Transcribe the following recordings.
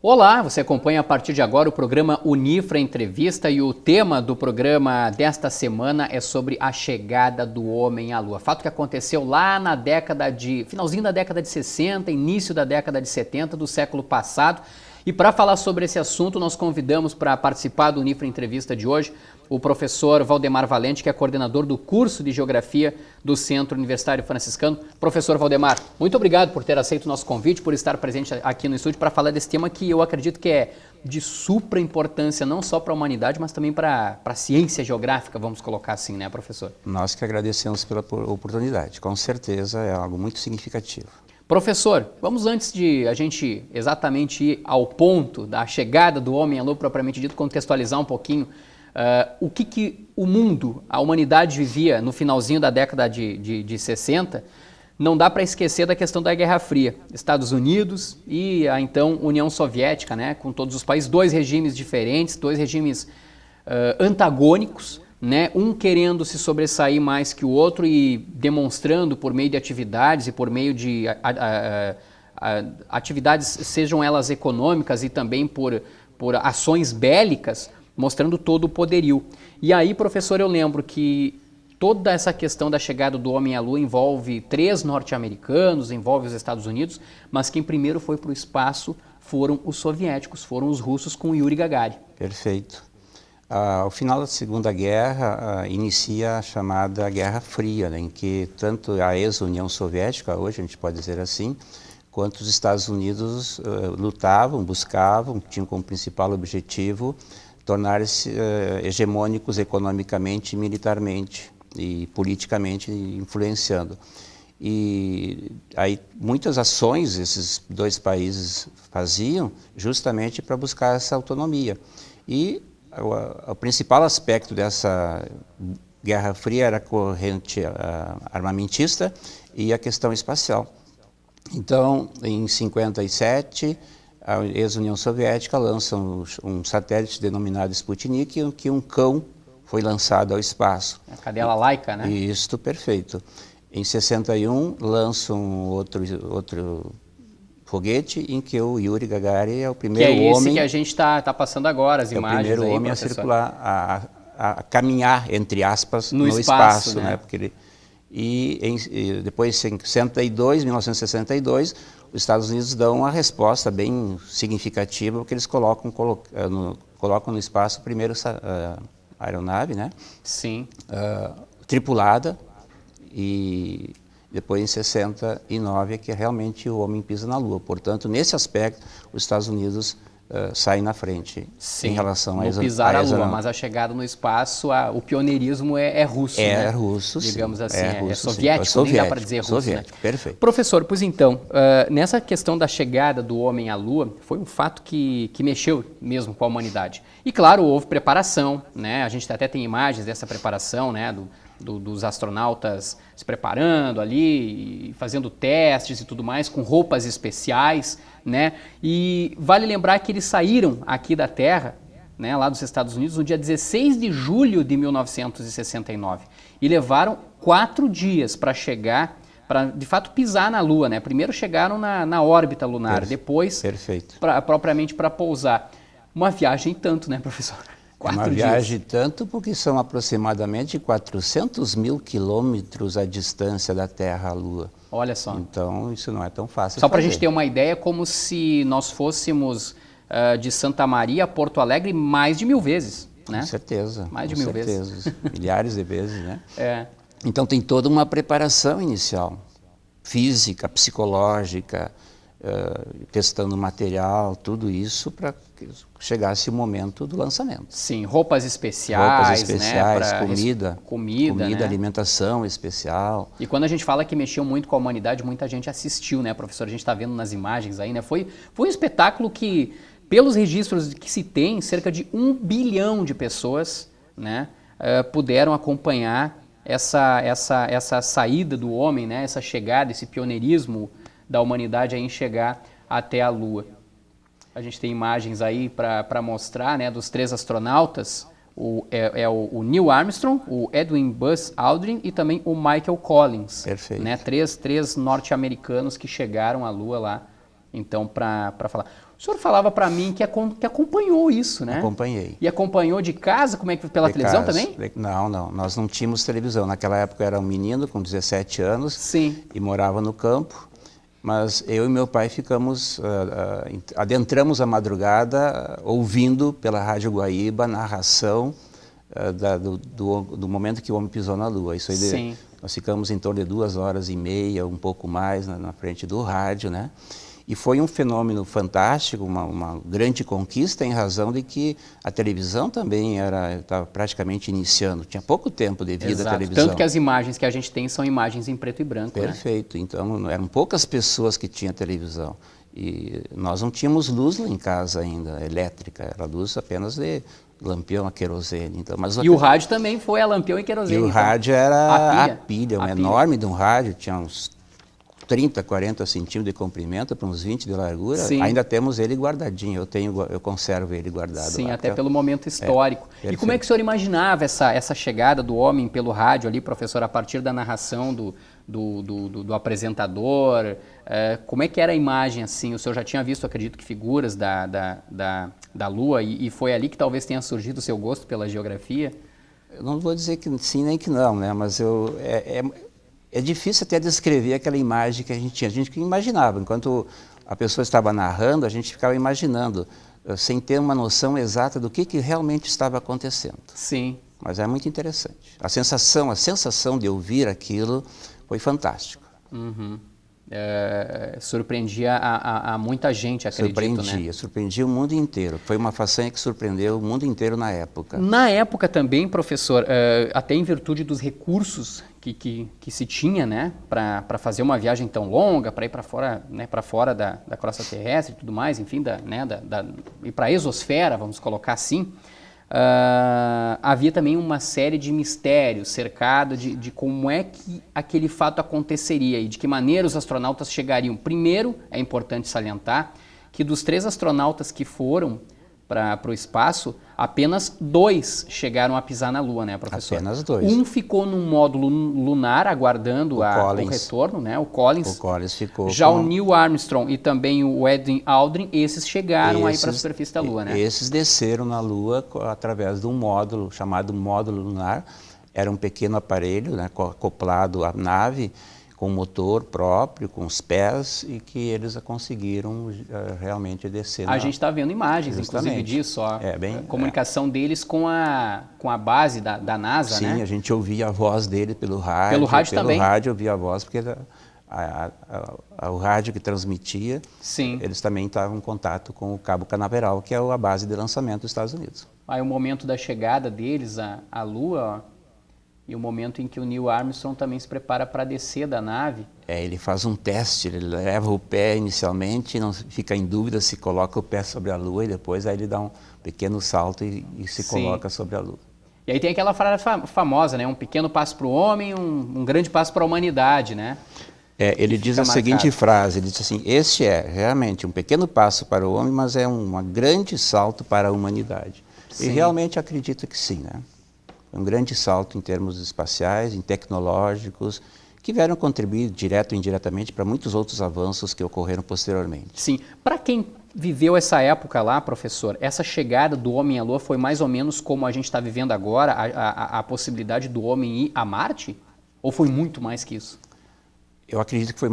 Olá, você acompanha a partir de agora o programa Unifra Entrevista e o tema do programa desta semana é sobre a chegada do homem à Lua. Fato que aconteceu lá na finalzinho da década de 60, início da década de 70 do século passado. E para falar sobre esse assunto, nós convidamos para participar do Unifra Entrevista de hoje o professor Valdemar Valente, que é coordenador do curso de Geografia do Centro Universitário Franciscano. Professor Valdemar, muito obrigado por ter aceito o nosso convite, por estar presente aqui no estúdio para falar desse tema que eu acredito que é de supra importância, não só para a humanidade, mas também para a ciência geográfica, vamos colocar assim, né, professor? Nós que agradecemos pela oportunidade, com certeza é algo muito significativo. Professor, vamos antes de a gente exatamente ir ao ponto da chegada do homem à Lua propriamente dito, contextualizar um pouquinho o que o mundo, a humanidade vivia no finalzinho da década de 60, não dá para esquecer da questão da Guerra Fria. Estados Unidos e a então União Soviética, né, com todos os países, dois regimes diferentes, dois regimes antagônicos, né, um querendo se sobressair mais que o outro e demonstrando por meio de atividades e por meio de atividades, sejam elas econômicas e também por ações bélicas, mostrando todo o poderio. E aí, professor, eu lembro que toda essa questão da chegada do homem à Lua envolve 3 norte-americanos, envolve os Estados Unidos, mas quem primeiro foi para o espaço foram os soviéticos, foram os russos com Yuri Gagarin. Perfeito. Ao final da Segunda Guerra, inicia a chamada Guerra Fria, né, em que tanto a ex-União Soviética, hoje a gente pode dizer assim, quanto os Estados Unidos lutavam, buscavam, tinham como principal objetivo tornar-se hegemônicos economicamente, militarmente e politicamente influenciando. E aí muitas ações esses dois países faziam justamente para buscar essa autonomia. E o principal aspecto dessa Guerra Fria era a corrente armamentista e a questão espacial. Então, em 57, a ex-União Soviética lança um satélite denominado Sputnik, em que um cão foi lançado ao espaço. A cadela Laika, né? Isso, perfeito. Em 61, lança um outro foguete em que o Yuri Gagarin é o primeiro homem... Que é esse que a gente está passando agora, as imagens aí, é o primeiro homem professor, a circular, a caminhar, entre aspas, no espaço, né? Porque depois, em 1962, os Estados Unidos dão uma resposta bem significativa, porque eles colocam no espaço a primeira aeronave, né? Sim. Tripulada, e depois em 69 é que realmente o homem pisa na Lua. Portanto, nesse aspecto, os Estados Unidos saem na frente. Sim, em relação a pisar a Lua, mas a chegada no espaço, o pioneirismo é russo, né? É russo, digamos assim, russo, soviético, nem dá para dizer russo, soviético, né? Perfeito. Professor, pois então, nessa questão da chegada do homem à Lua, foi um fato que mexeu mesmo com a humanidade. E claro, houve preparação, né? A gente até tem imagens dessa preparação, né? Dos astronautas se preparando ali, fazendo testes e tudo mais, com roupas especiais, né? E vale lembrar que eles saíram aqui da Terra, né, lá dos Estados Unidos, no dia 16 de julho de 1969. E levaram 4 dias para chegar, para de fato pisar na Lua, né? Primeiro chegaram na órbita lunar, depois propriamente para pousar. Uma viagem tanto, né, professor? 4 Uma dias. viagem tanto porque são aproximadamente 400 mil quilômetros a distância da Terra à Lua. Olha só. Então, isso não é tão fácil. Só para a gente ter uma ideia, é como se nós fôssemos de Santa Maria a Porto Alegre mais de 1000 vezes, né? Com certeza. Mais de 1000 vezes. Milhares de vezes, né? Então tem toda uma preparação inicial, física, psicológica, testando material, tudo isso para que chegasse o momento do lançamento. Sim, roupas especiais, né, comida, né? Alimentação especial. E quando a gente fala que mexeu muito com a humanidade, muita gente assistiu, né, professor? A gente está vendo nas imagens aí, né? Foi um espetáculo que, pelos registros que se tem, cerca de 1 bilhão de pessoas, né, puderam acompanhar essa saída do homem, né, essa chegada, esse pioneirismo da humanidade aí em chegar até a Lua. A gente tem imagens aí para mostrar, né, dos 3 astronautas, o Neil Armstrong, o Edwin Buzz Aldrin e também o Michael Collins. Perfeito. Né, três norte-americanos que chegaram à Lua lá, então, para falar. O senhor falava para mim que acompanhou isso, né? Acompanhei. E acompanhou de casa, como é que pela televisão também? Não, nós não tínhamos televisão. Naquela época eu era um menino com 17 anos. Sim. E morava no campo. Mas eu e meu pai adentramos a madrugada ouvindo pela Rádio Guaíba a narração do momento que o homem pisou na Lua. Isso aí Sim. Nós ficamos em torno de 2h30, um pouco mais, na frente do rádio, né? E foi um fenômeno fantástico, uma grande conquista em razão de que a televisão também estava praticamente iniciando. Tinha pouco tempo de vida. Exato. A televisão. Tanto que as imagens que a gente tem são imagens em preto e branco. Perfeito. Né? Então, eram poucas pessoas que tinham televisão. E nós não tínhamos luz lá em casa ainda, elétrica. Era luz apenas de lampião a querosene. Então, e o rádio também foi a lampião e querosene. E o rádio era a pilha, enorme de um rádio, tinha uns 30, 40 centímetros de comprimento para uns 20 de largura. Sim. Ainda temos ele guardadinho, eu conservo ele guardado. Sim, lá, até pelo momento histórico. E como é que o senhor imaginava essa chegada do homem pelo rádio ali, professor, a partir da narração do apresentador? Como é que era a imagem assim? O senhor já tinha visto, acredito que figuras da Lua e foi ali que talvez tenha surgido o seu gosto pela geografia? Eu não vou dizer que sim nem que não, né? Mas é difícil até descrever aquela imagem que a gente tinha. A gente que imaginava, enquanto a pessoa estava narrando, a gente ficava imaginando, sem ter uma noção exata do que realmente estava acontecendo. Sim. Mas é muito interessante. A sensação de ouvir aquilo foi fantástica. Uhum. Surpreendia a muita gente, acredito, né? Surpreendia o mundo inteiro. Foi uma façanha que surpreendeu o mundo inteiro na época. Na época também, professor, até em virtude dos recursos que se tinha, né, para fazer uma viagem tão longa, para ir para fora, né, da crosta terrestre e tudo mais, enfim, ir para a exosfera, vamos colocar assim, havia também uma série de mistérios cercado de como é que aquele fato aconteceria e de que maneira os astronautas chegariam. Primeiro, é importante salientar que dos 3 astronautas que foram para o espaço, apenas 2 chegaram a pisar na Lua, né, professor? Apenas 2. Um ficou num módulo lunar aguardando o retorno, né, o Collins. O Collins ficou. Já o Neil Armstrong e também o Edwin Aldrin, esses chegaram aí para a superfície da Lua, né? Esses desceram na Lua através de um módulo chamado módulo lunar. Era um pequeno aparelho, né, acoplado à nave, com motor próprio, com os pés, e que eles conseguiram realmente descer. A gente está vendo imagens, inclusive, disso, a comunicação deles com a base da NASA, Sim, né? Sim, a gente ouvia a voz dele pelo rádio. Pelo rádio também? Pelo rádio ouvia a voz, porque o rádio que transmitia, Sim. Eles também estavam em contato com o Cabo Canaveral, que é a base de lançamento dos Estados Unidos. Aí o momento da chegada deles à Lua, e o momento em que o Neil Armstrong também se prepara para descer da nave. Ele faz um teste, ele leva o pé inicialmente, não fica em dúvida se coloca o pé sobre a Lua e depois aí ele dá um pequeno salto e se coloca sobre a Lua. E aí tem aquela frase famosa, né? Um pequeno passo para o homem, um grande passo para a humanidade, né? Ele diz a seguinte frase, ele diz assim: este é realmente um pequeno passo para o homem, mas é um grande salto para a humanidade. Sim. E realmente acredito que sim, né? Um grande salto em termos espaciais, em tecnológicos, que vieram contribuir direto ou indiretamente para muitos outros avanços que ocorreram posteriormente. Sim. Para quem viveu essa época lá, professor, essa chegada do homem à Lua foi mais ou menos como a gente está vivendo agora, a possibilidade do homem ir a Marte? Ou foi muito mais que isso? Eu acredito que foi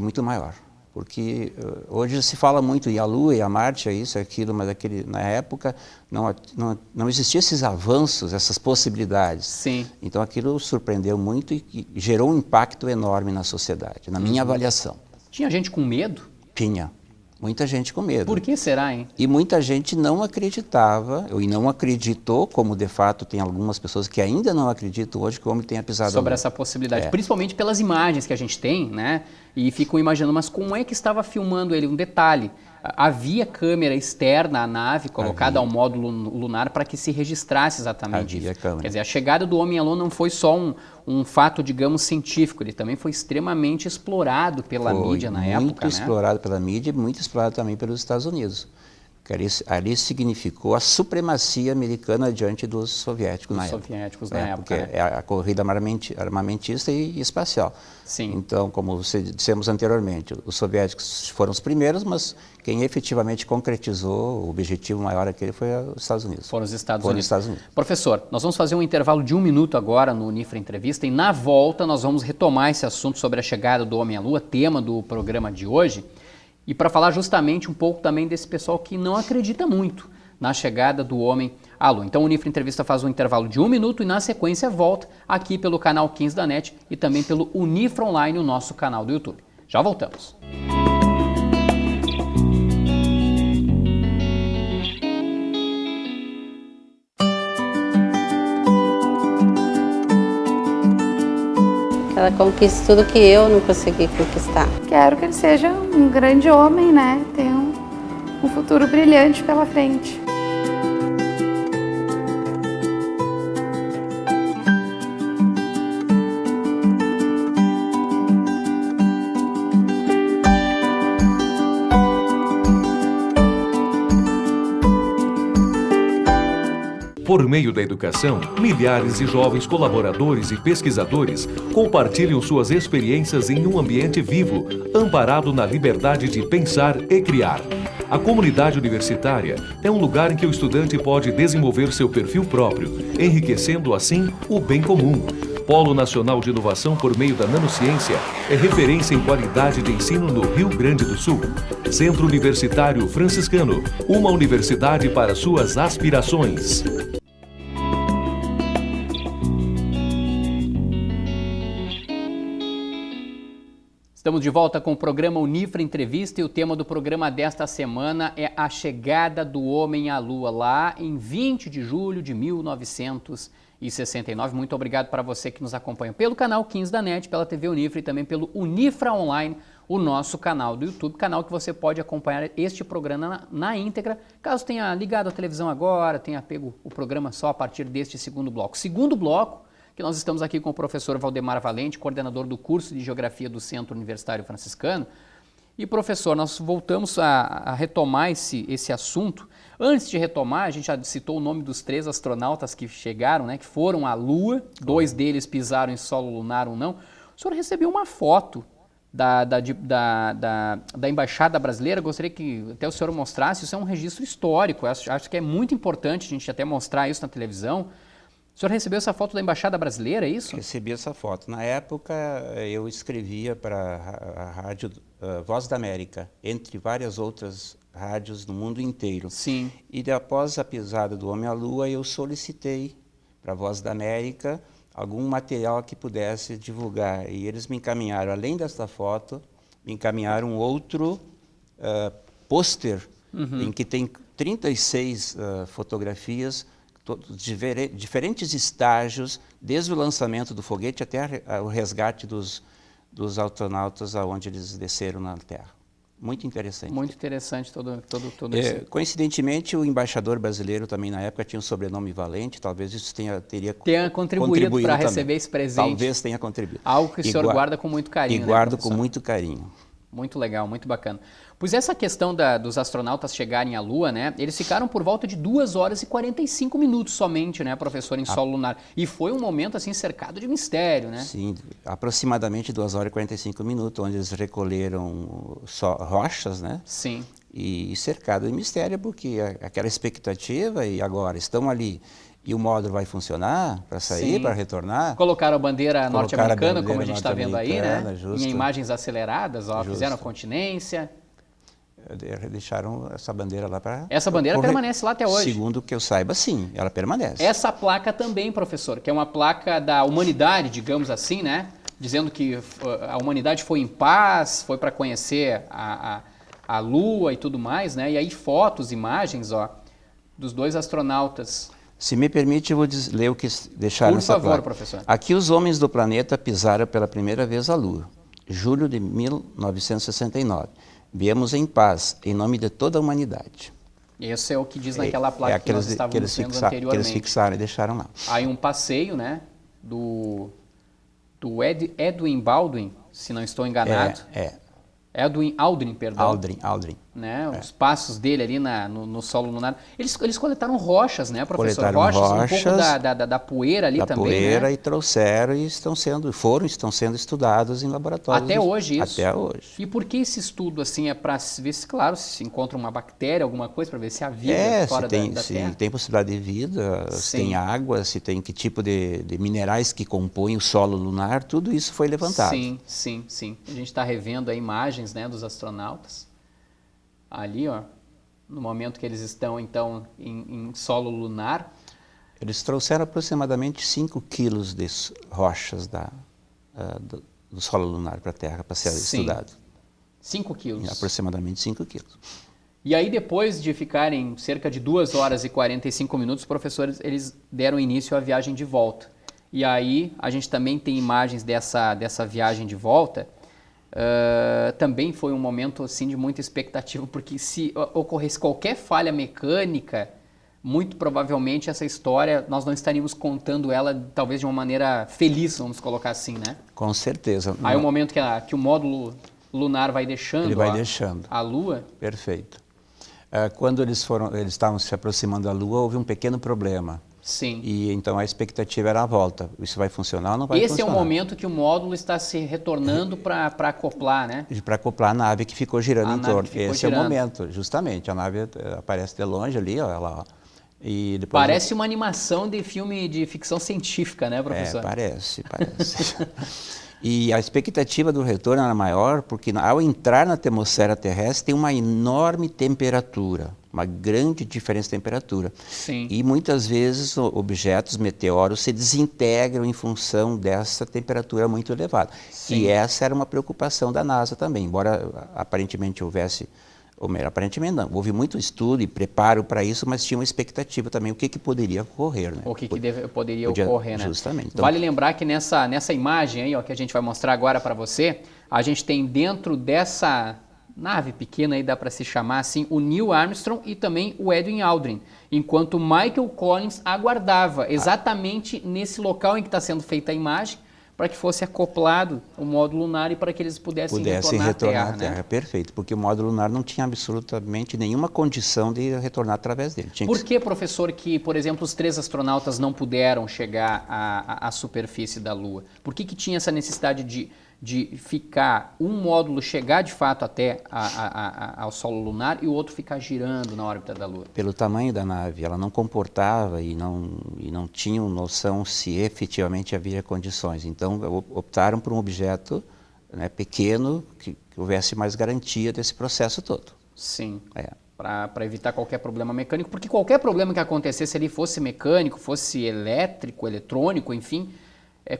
muito maior. Porque hoje se fala muito em a Lua e a Marte, é isso, é aquilo, mas na época não existiam esses avanços, essas possibilidades. Sim. Então aquilo surpreendeu muito e gerou um impacto enorme na sociedade, na minha avaliação. Tinha gente com medo? Tinha. Muita gente com medo. Por que será, hein? E muita gente não acreditava, e não acreditou, como de fato tem algumas pessoas que ainda não acreditam hoje que o homem tenha pisado sobre essa possibilidade, principalmente pelas imagens que a gente tem, né? E ficam imaginando, mas como é que estava filmando ele? Um detalhe, havia câmera externa à nave colocada ao módulo lunar para que se registrasse exatamente isso. Câmera. Quer dizer, a chegada do homem à Lua não foi só um fato, digamos, científico, ele também foi extremamente explorado pela mídia na época, muito explorado pela mídia e muito explorado também pelos Estados Unidos. Ali significou a supremacia americana diante dos soviéticos na época. Soviéticos na época, porque né? é a corrida armamentista e espacial. Sim. Então, como dissemos anteriormente, os soviéticos foram os primeiros, mas quem efetivamente concretizou o objetivo maior aquele foi os Estados Unidos. Foram os Estados Unidos. Unidos. Professor, nós vamos fazer um intervalo de 1 minuto agora no Unifra Entrevista e na volta nós vamos retomar esse assunto sobre a chegada do homem à Lua, tema do programa de hoje, e para falar justamente um pouco também desse pessoal que não acredita muito na chegada do homem à Lua. Então o Unifra Entrevista faz um intervalo de 1 minuto e na sequência volta aqui pelo canal 15 da NET e também pelo Unifra Online, o nosso canal do YouTube. Já voltamos. Ela conquista tudo que eu não consegui conquistar. Quero que ele seja um grande homem, né? Tenha um futuro brilhante pela frente. Por meio da educação, milhares de jovens colaboradores e pesquisadores compartilham suas experiências em um ambiente vivo, amparado na liberdade de pensar e criar. A comunidade universitária é um lugar em que o estudante pode desenvolver seu perfil próprio, enriquecendo assim o bem comum. Polo Nacional de Inovação por meio da Nanociência é referência em qualidade de ensino no Rio Grande do Sul. Centro Universitário Franciscano, uma universidade para suas aspirações. Estamos de volta com o programa Unifra Entrevista e o tema do programa desta semana é a chegada do homem à Lua, lá em 20 de julho de 1969. Muito obrigado para você que nos acompanha pelo canal 15 da NET, pela TV Unifra e também pelo Unifra Online, o nosso canal do YouTube, canal que você pode acompanhar este programa na íntegra, caso tenha ligado a televisão agora, tenha pego o programa só a partir deste segundo bloco. Segundo bloco, que nós estamos aqui com o professor Valdemar Valente, coordenador do curso de Geografia do Centro Universitário Franciscano. E, professor, nós voltamos a retomar esse assunto. Antes de retomar, a gente já citou o nome dos 3 astronautas que chegaram, né, que foram à Lua, 2 deles pisaram em solo lunar, um não. O senhor recebeu uma foto da Embaixada Brasileira, gostaria que até o senhor mostrasse, isso é um registro histórico, acho que é muito importante a gente até mostrar isso na televisão. O senhor recebeu essa foto da Embaixada Brasileira, é isso? Recebi essa foto. Na época, eu escrevia para a rádio Voz da América, entre várias outras rádios no mundo inteiro. Sim. E após a pisada do homem à Lua, eu solicitei para a Voz da América algum material que pudesse divulgar. E eles me encaminharam, além desta foto, me encaminharam outro pôster, em que tem 36 fotografias, diferentes estágios, desde o lançamento do foguete até o resgate dos astronautas aonde eles desceram na Terra. Muito interessante. Muito interessante todo esse... Coincidentemente, o embaixador brasileiro também na época tinha um sobrenome Valente, talvez isso teria contribuído para receber esse presente. Talvez tenha contribuído. Algo que o senhor guarda com muito carinho. E guardo com muito carinho. Muito legal, muito bacana. Pois essa questão dos astronautas chegarem à Lua, né? Eles ficaram por volta de 2 horas e 45 minutos somente, né, professor, em solo lunar. E foi um momento, assim, cercado de mistério, né? Sim, aproximadamente 2 horas e 45 minutos, onde eles recolheram rochas, né? Sim. E cercado de mistério, porque aquela expectativa, e agora estão ali, e o módulo vai funcionar para sair, para retornar. Colocaram a bandeira norte-americana, como a gente está vendo aí, né? Justo. Em imagens aceleradas, ó, fizeram a continência. Deixaram essa bandeira lá para... Essa bandeira permanece lá até hoje. Segundo que eu saiba, sim, ela permanece. Essa placa também, professor, que é uma placa da humanidade, digamos assim, né? Dizendo que a humanidade foi em paz, foi para conhecer a Lua e tudo mais, né? E aí fotos, imagens, ó, dos 2 astronautas. Se me permite, eu vou ler o que deixaram nessa placa. Por favor, professor. Aqui os homens do planeta pisaram pela primeira vez a Lua, julho de 1969. Viemos em paz, em nome de toda a humanidade. Esse é o que diz naquela placa que nós estávamos vendo anteriormente. Que eles fixaram e deixaram lá. Aí um passeio, né, do Edwin Baldwin, se não estou enganado. Edwin Aldrin, perdão. Aldrin. né? Os passos dele ali no solo lunar. Eles coletaram rochas, né, professor? Coletaram rochas, um pouco da poeira ali da também, poeira, né? e trouxeram e estão sendo estudados em laboratórios. Até hoje isso? Até hoje. E por que esse estudo, assim, é para ver se, claro, se encontra uma bactéria, alguma coisa, para ver se há vida fora da Terra? Se tem possibilidade de vida, se Sim. tem água, se tem que tipo de minerais que compõem o solo lunar, tudo isso foi levantado. Sim. A gente está revendo aí imagens, né, dos astronautas. Ali, ó, no momento que eles estão, então, em solo lunar. Eles trouxeram aproximadamente 5 quilos de rochas do solo lunar para a Terra para ser estudado. 5 quilos. Aproximadamente 5 quilos. E aí, depois de ficarem cerca de 2 horas e 45 minutos, os professores eles deram início à viagem de volta. E aí, a gente também tem imagens dessa viagem de volta. Também foi um momento assim, de muita expectativa, porque se ocorresse qualquer falha mecânica, muito provavelmente essa história nós não estaríamos contando ela talvez de uma maneira feliz, vamos colocar assim, né? Com certeza. Aí o momento que o módulo lunar vai deixando, ele vai deixando a Lua. Perfeito. Quando eles estavam se aproximando da Lua, houve um pequeno problema. Sim. E então a expectativa era a volta. Isso vai funcionar ou não vai funcionar? Esse é o momento que o módulo está se retornando para acoplar, né? Para acoplar a nave que ficou girando em torno. Esse é o girando. momento, justamente. A nave aparece de longe ali, ó, ela, e depois parece uma animação de filme de ficção científica, né, professor? Parece. E a expectativa do retorno era maior porque ao entrar na atmosfera terrestre tem uma enorme temperatura, uma grande diferença de temperatura. Sim. E muitas vezes objetos, meteoros, se desintegram em função dessa temperatura muito elevada. Sim. E essa era uma preocupação da NASA também, embora aparentemente houvesse, ou melhor, aparentemente não, houve muito estudo e preparo para isso, mas tinha uma expectativa também, o que poderia ocorrer, né? O que poderia ocorrer, né? Justamente. Então, vale lembrar que nessa imagem aí, ó, que a gente vai mostrar agora para você, a gente tem dentro dessa nave pequena aí, dá para se chamar assim, o Neil Armstrong e também o Edwin Aldrin, enquanto Michael Collins aguardava exatamente nesse local em que está sendo feita a imagem, para que fosse acoplado o módulo lunar e para que eles pudessem retornar à Terra, né? Perfeito, porque o módulo lunar não tinha absolutamente nenhuma condição de retornar através dele. Por que, professor, que, por exemplo, os 3 astronautas não puderam chegar à superfície da Lua? Por que tinha essa necessidade de ficar, um módulo chegar de fato até ao solo lunar e o outro ficar girando na órbita da Lua? Pelo tamanho da nave, ela não comportava e não tinham noção se efetivamente havia condições. Então, optaram por um objeto, né, pequeno, que houvesse mais garantia desse processo todo. Sim, para evitar qualquer problema mecânico, porque qualquer problema que acontecesse ali, fosse mecânico, fosse elétrico, eletrônico, enfim,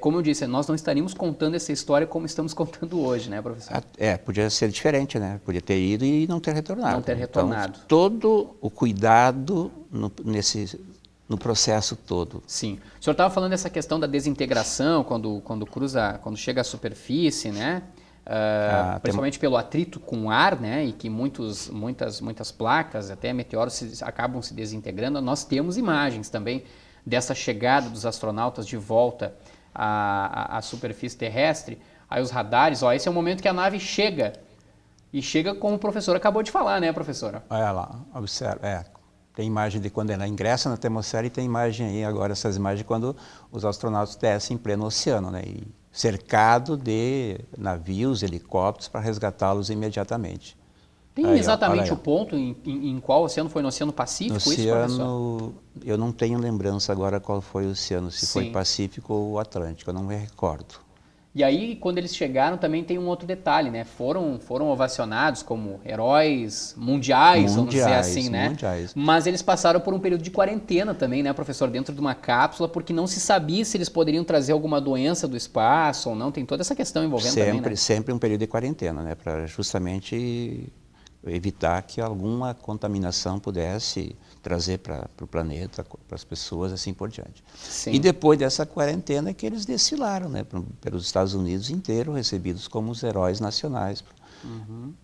como eu disse, nós não estaríamos contando essa história como estamos contando hoje, né, professor? Podia ser diferente, né? Podia ter ido e não ter retornado. Não ter retornado. Então, todo o cuidado no processo todo. Sim. O senhor estava falando dessa questão da desintegração quando chega à superfície, né? Principalmente pelo atrito com o ar, né? E que muitas placas, até meteoros, acabam se desintegrando. Nós temos imagens também dessa chegada dos astronautas de volta à superfície terrestre. Aí os radares, esse é o momento que a nave chega. E chega como o professor acabou de falar, né, professora? Olha lá, observa. Tem imagem de quando ela ingressa na atmosfera e tem imagem aí, agora essas imagens quando os astronautas descem em pleno oceano, né? E cercado de navios, helicópteros para resgatá-los imediatamente. Tem exatamente o ponto em qual oceano? Foi no Oceano Pacífico? No oceano, eu não tenho lembrança agora qual foi o oceano, se foi Pacífico ou Atlântico, eu não me recordo. E aí, quando eles chegaram, também tem um outro detalhe, né? Foram ovacionados como heróis mundiais, vamos dizer assim, né? Mundiais. Mas eles passaram por um período de quarentena também, né, professor? Dentro de uma cápsula, porque não se sabia se eles poderiam trazer alguma doença do espaço ou não. Tem toda essa questão envolvendo também, né? Sempre um período de quarentena, né? Para justamente evitar que alguma contaminação pudesse trazer para o planeta, para as pessoas, assim por diante. Sim. E depois dessa quarentena que eles desfilaram, né, pelos Estados Unidos inteiro, recebidos como os heróis nacionais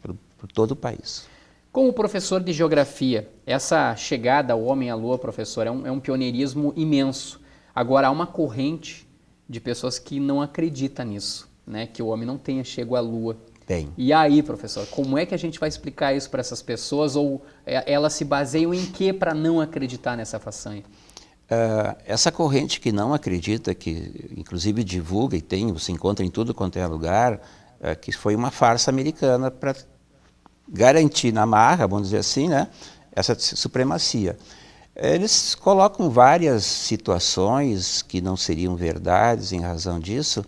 por todo o país. Como professor de geografia, essa chegada ao homem à Lua, professor, é um pioneirismo imenso. Agora, há uma corrente de pessoas que não acreditam nisso, né, que o homem não tenha chego à Lua. Tem. E aí, professor, como é que a gente vai explicar isso para essas pessoas? Ou elas se baseiam em quê para não acreditar nessa façanha? Essa corrente que não acredita, que inclusive divulga e se encontra em tudo quanto é lugar, que foi uma farsa americana para garantir na marra, vamos dizer assim, né, essa supremacia. Eles colocam várias situações que não seriam verdades em razão disso,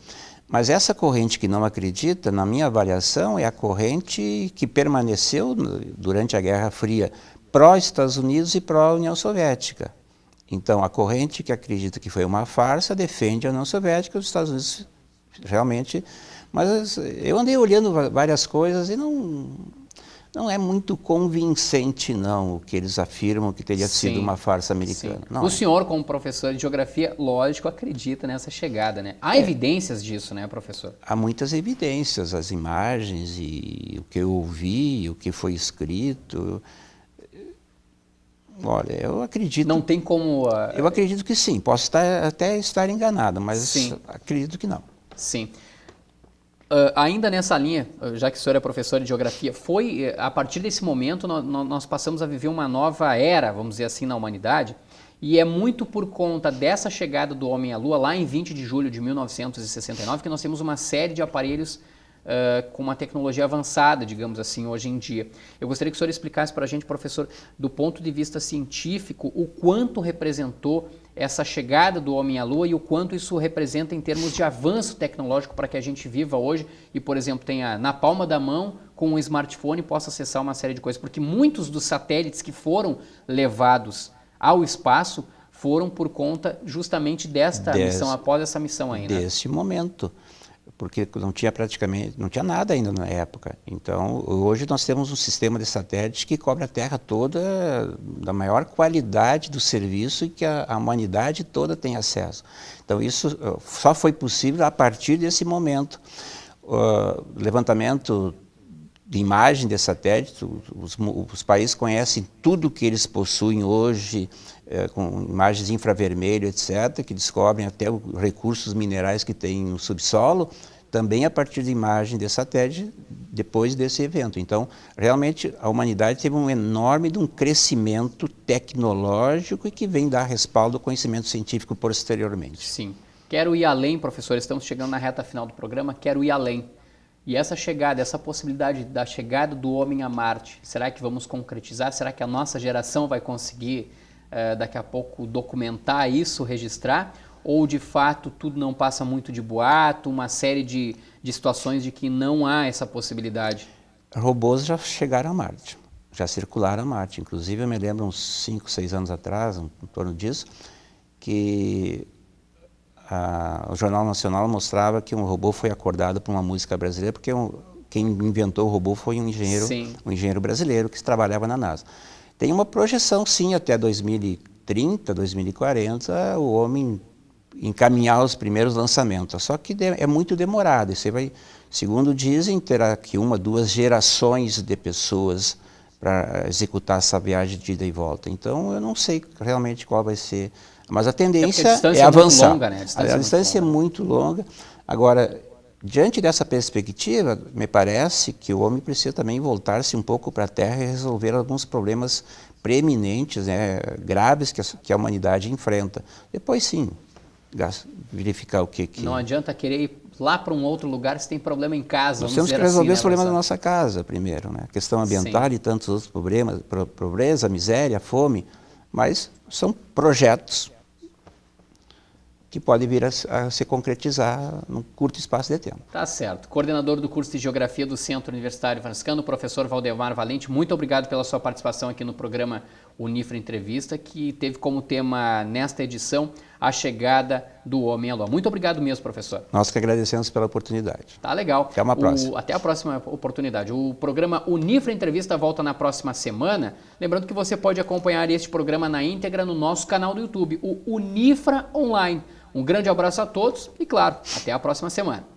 mas essa corrente que não acredita, na minha avaliação, é a corrente que permaneceu durante a Guerra Fria pró-Estados Unidos e pró-União Soviética. Então, a corrente que acredita que foi uma farsa defende a União Soviética, os Estados Unidos realmente... Mas eu andei olhando várias coisas e não é muito convincente, não, o que eles afirmam que teria sido uma farsa americana. O senhor, como professor de geografia, lógico, acredita nessa chegada, né? Há evidências disso, né, professor? Há muitas evidências, as imagens e o que eu ouvi, o que foi escrito... Olha, eu acredito... Não tem como... Eu acredito que sim, posso até estar enganado, mas acredito que não. Sim. Ainda nessa linha, já que o senhor é professor de geografia, a partir desse momento nós passamos a viver uma nova era, vamos dizer assim, na humanidade, e é muito por conta dessa chegada do homem à Lua, lá em 20 de julho de 1969, que nós temos uma série de aparelhos com uma tecnologia avançada, digamos assim, hoje em dia. Eu gostaria que o senhor explicasse para a gente, professor, do ponto de vista científico, o quanto representou essa chegada do homem à Lua e o quanto isso representa em termos de avanço tecnológico para que a gente viva hoje e, por exemplo, tenha na palma da mão, com um smartphone, possa acessar uma série de coisas. Porque muitos dos satélites que foram levados ao espaço foram por conta justamente desta missão, após essa missão aí, né? Desse momento. Porque não tinha nada ainda na época. Então, hoje nós temos um sistema de satélites que cobre a Terra toda, da maior qualidade do serviço e que a humanidade toda tem acesso. Então, isso só foi possível a partir desse momento. Levantamento de imagem de satélite, os países conhecem tudo que eles possuem hoje, com imagens infravermelho, etc., que descobrem até os recursos minerais que tem no subsolo, também a partir de imagem de satélite, depois desse evento. Então, realmente, a humanidade teve um enorme crescimento tecnológico e que vem dar respaldo ao conhecimento científico posteriormente. Sim. Quero ir além, professor, estamos chegando na reta final do programa, quero ir além. E essa chegada, essa possibilidade da chegada do homem a Marte, será que vamos concretizar? Será que a nossa geração vai conseguir daqui a pouco documentar isso, registrar? Ou de fato tudo não passa muito de boato, uma série de situações de que não há essa possibilidade? Robôs já chegaram a Marte, já circularam a Marte. Inclusive eu me lembro uns 5, 6 anos atrás, em torno disso, que o Jornal Nacional mostrava que um robô foi acordado por uma música brasileira, porque quem inventou o robô foi um engenheiro brasileiro que trabalhava na NASA. Tem uma projeção, sim, até 2030, 2040, o homem encaminhar os primeiros lançamentos. Só que é muito demorado. E você vai, segundo dizem, terá aqui 1, 2 gerações de pessoas para executar essa viagem de ida e volta. Então, eu não sei realmente qual vai ser. Mas a tendência é avançar. Longa, né? A distância é muito longa. Agora, diante dessa perspectiva, me parece que o homem precisa também voltar-se um pouco para a Terra e resolver alguns problemas preeminentes, né, graves que a humanidade enfrenta. Depois, sim, verificar o que... Não adianta querer ir lá para um outro lugar se tem problema em casa. Nós temos que resolver os problemas da nossa casa primeiro, né? A questão ambiental e tantos outros problemas, pobreza, miséria, fome, mas são projetos que pode vir a se concretizar num curto espaço de tempo. Tá certo. Coordenador do curso de Geografia do Centro Universitário Franciscano, professor Valdemar Valente, muito obrigado pela sua participação aqui no programa Unifra Entrevista, que teve como tema nesta edição a chegada do homem à Lua. Muito obrigado mesmo, professor. Nós que agradecemos pela oportunidade. Tá legal. Até uma próxima. Até a próxima oportunidade. O programa Unifra Entrevista volta na próxima semana. Lembrando que você pode acompanhar este programa na íntegra no nosso canal do YouTube, o Unifra Online. Um grande abraço a todos e, claro, até a próxima semana.